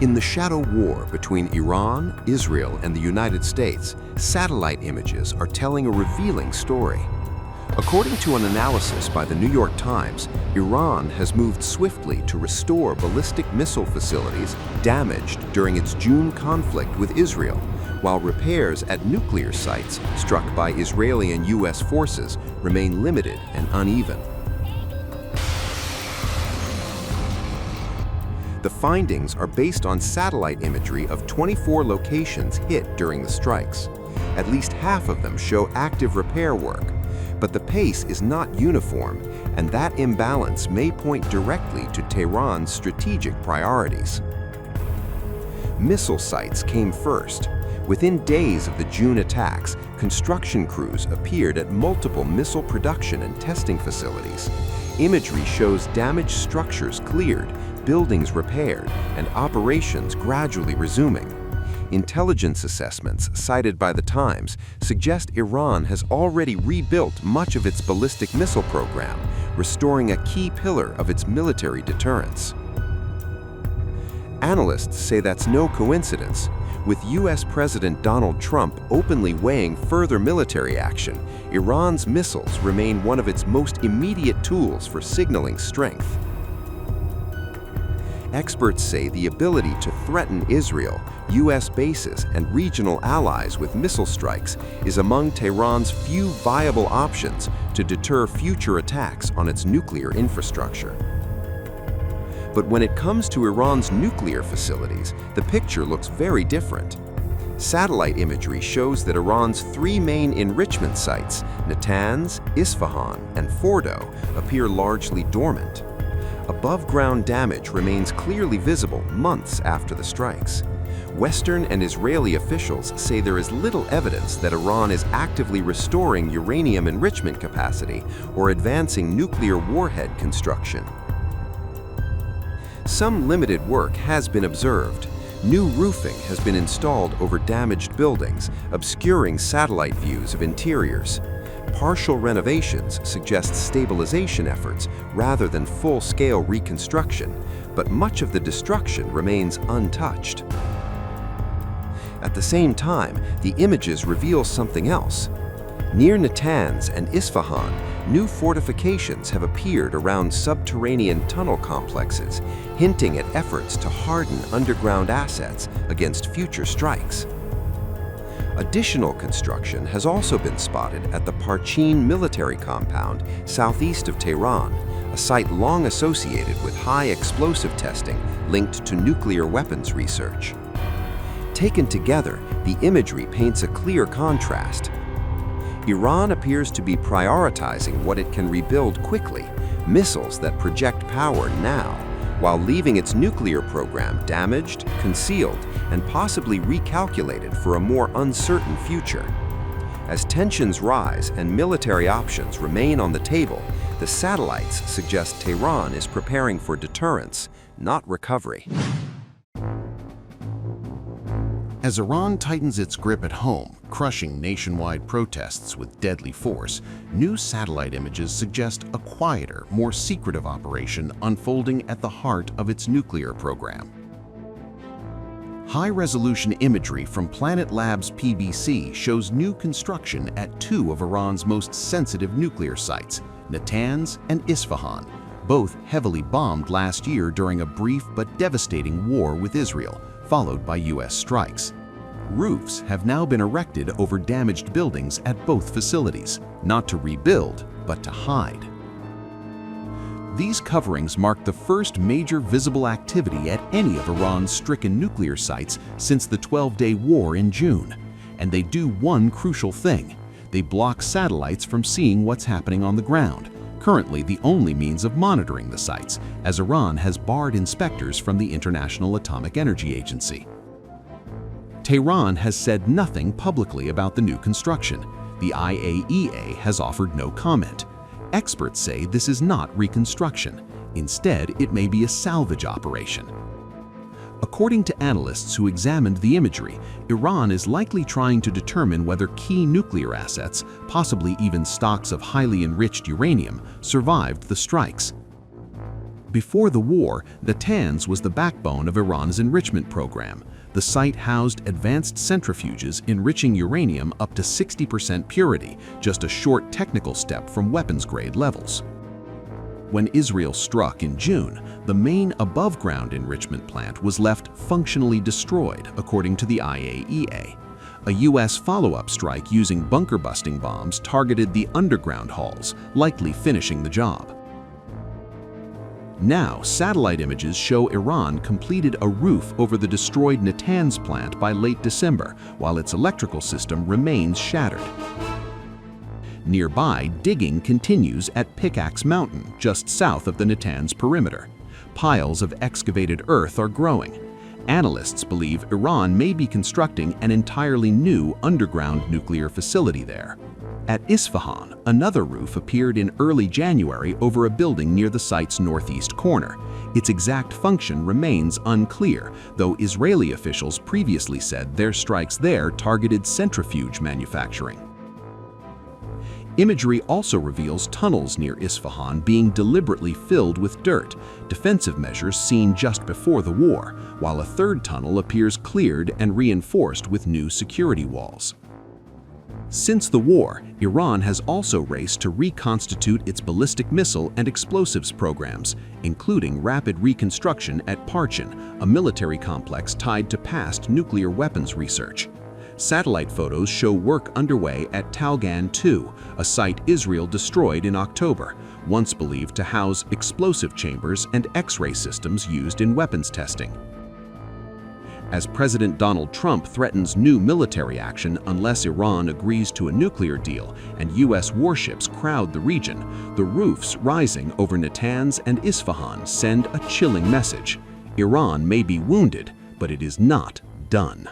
In the shadow war between Iran, Israel, and the United States, satellite images are telling a revealing story. According to an analysis by the New York Times, Iran has moved swiftly to restore ballistic missile facilities damaged during its June conflict with Israel, while repairs at nuclear sites struck by Israeli and U.S. forces remain limited and uneven. The findings are based on satellite imagery of 24 locations hit during the strikes. At least half of them show active repair work, but the pace is not uniform, and that imbalance may point directly to Tehran's strategic priorities. Missile sites came first. Within days of the June attacks, construction crews appeared at multiple missile production and testing facilities. Imagery shows damaged structures cleared, buildings repaired, and operations gradually resuming. Intelligence assessments cited by the Times suggest Iran has already rebuilt much of its ballistic missile program, restoring a key pillar of its military deterrence. Analysts say that's no coincidence. With U.S. President Donald Trump openly weighing further military action, Iran's missiles remain one of its most immediate tools for signaling strength. Experts say the ability to threaten Israel, U.S. bases, and regional allies with missile strikes is among Tehran's few viable options to deter future attacks on its nuclear infrastructure. But when it comes to Iran's nuclear facilities, the picture looks very different. Satellite imagery shows that Iran's three main enrichment sites, Natanz, Isfahan, and Fordo, appear largely dormant. Above-ground damage remains clearly visible months after the strikes. Western and Israeli officials say there is little evidence that Iran is actively restoring uranium enrichment capacity or advancing nuclear warhead construction. Some limited work has been observed. New roofing has been installed over damaged buildings, obscuring satellite views of interiors. Partial renovations suggest stabilization efforts rather than full-scale reconstruction, but much of the destruction remains untouched. At the same time, the images reveal something else. Near Natanz and Isfahan, new fortifications have appeared around subterranean tunnel complexes, hinting at efforts to harden underground assets against future strikes. Additional construction has also been spotted at the Parchin military compound southeast of Tehran, a site long associated with high explosive testing linked to nuclear weapons research. Taken together, the imagery paints a clear contrast. Iran appears to be prioritizing what it can rebuild quickly, missiles that project power now, while leaving its nuclear program damaged, concealed, and possibly recalculated for a more uncertain future. As tensions rise and military options remain on the table, the satellites suggest Tehran is preparing for deterrence, not recovery. As Iran tightens its grip at home, crushing nationwide protests with deadly force, new satellite images suggest a quieter, more secretive operation unfolding at the heart of its nuclear program. High-resolution imagery from Planet Labs PBC shows new construction at two of Iran's most sensitive nuclear sites, Natanz and Isfahan, both heavily bombed last year during a brief but devastating war with Israel, followed by U.S. strikes. Roofs have now been erected over damaged buildings at both facilities, not to rebuild, but to hide. These coverings mark the first major visible activity at any of Iran's stricken nuclear sites since the 12-day war in June. And they do one crucial thing. They block satellites from seeing what's happening on the ground, currently the only means of monitoring the sites, as Iran has barred inspectors from the International Atomic Energy Agency. Tehran has said nothing publicly about the new construction. The IAEA has offered no comment. Experts say this is not reconstruction. Instead, it may be a salvage operation. According to analysts who examined the imagery, Iran is likely trying to determine whether key nuclear assets, possibly even stocks of highly enriched uranium, survived the strikes. Before the war, Natanz was the backbone of Iran's enrichment program. The site housed advanced centrifuges enriching uranium up to 60% purity, just a short technical step from weapons-grade levels. When Israel struck in June, the main above-ground enrichment plant was left functionally destroyed, according to the IAEA. A U.S. follow-up strike using bunker-busting bombs targeted the underground halls, likely finishing the job. Now, satellite images show Iran completed a roof over the destroyed Natanz plant by late December, while its electrical system remains shattered. Nearby, digging continues at Pickaxe Mountain, just south of the Natanz perimeter. Piles of excavated earth are growing. Analysts believe Iran may be constructing an entirely new underground nuclear facility there. At Isfahan, another roof appeared in early January over a building near the site's northeast corner. Its exact function remains unclear, though Israeli officials previously said their strikes there targeted centrifuge manufacturing. Imagery also reveals tunnels near Isfahan being deliberately filled with dirt, defensive measures seen just before the war, while a third tunnel appears cleared and reinforced with new security walls. Since the war, Iran has also raced to reconstitute its ballistic missile and explosives programs, including rapid reconstruction at Parchin, a military complex tied to past nuclear weapons research. Satellite photos show work underway at Talgan 2, a site Israel destroyed in October, once believed to house explosive chambers and X-ray systems used in weapons testing. As President Donald Trump threatens new military action unless Iran agrees to a nuclear deal and U.S. warships crowd the region, the roofs rising over Natanz and Isfahan send a chilling message. Iran may be wounded, but it is not done.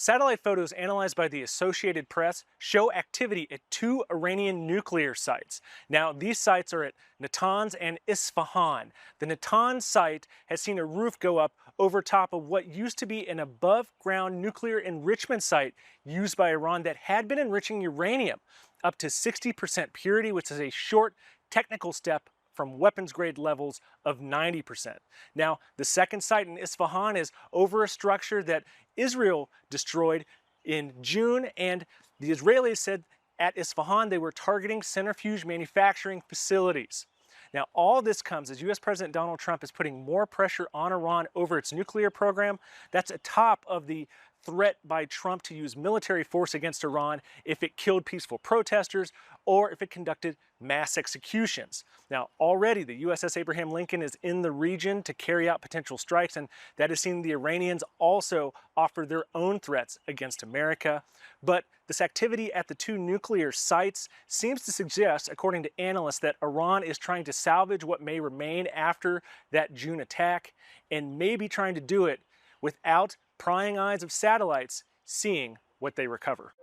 Satellite photos analyzed by the Associated Press show activity at two Iranian nuclear sites. Now, these sites are at Natanz and Isfahan. The Natanz site has seen a roof go up over top of what used to be an above-ground nuclear enrichment site used by Iran that had been enriching uranium up to 60% purity, which is a short technical step from weapons-grade levels of 90%. Now, the second site in Isfahan is over a structure that Israel destroyed in June, and the Israelis said at Isfahan they were targeting centrifuge manufacturing facilities. Now, all this comes as U.S. President Donald Trump is putting more pressure on Iran over its nuclear program. That's atop of the threat by Trump to use military force against Iran if it killed peaceful protesters or if it conducted mass executions. Now, already the USS Abraham Lincoln is in the region to carry out potential strikes, and that has seen the Iranians also offer their own threats against America. But this activity at the two nuclear sites seems to suggest, according to analysts, that Iran is trying to salvage what may remain after that June attack, and may be trying to do it without prying eyes of satellites seeing what they recover.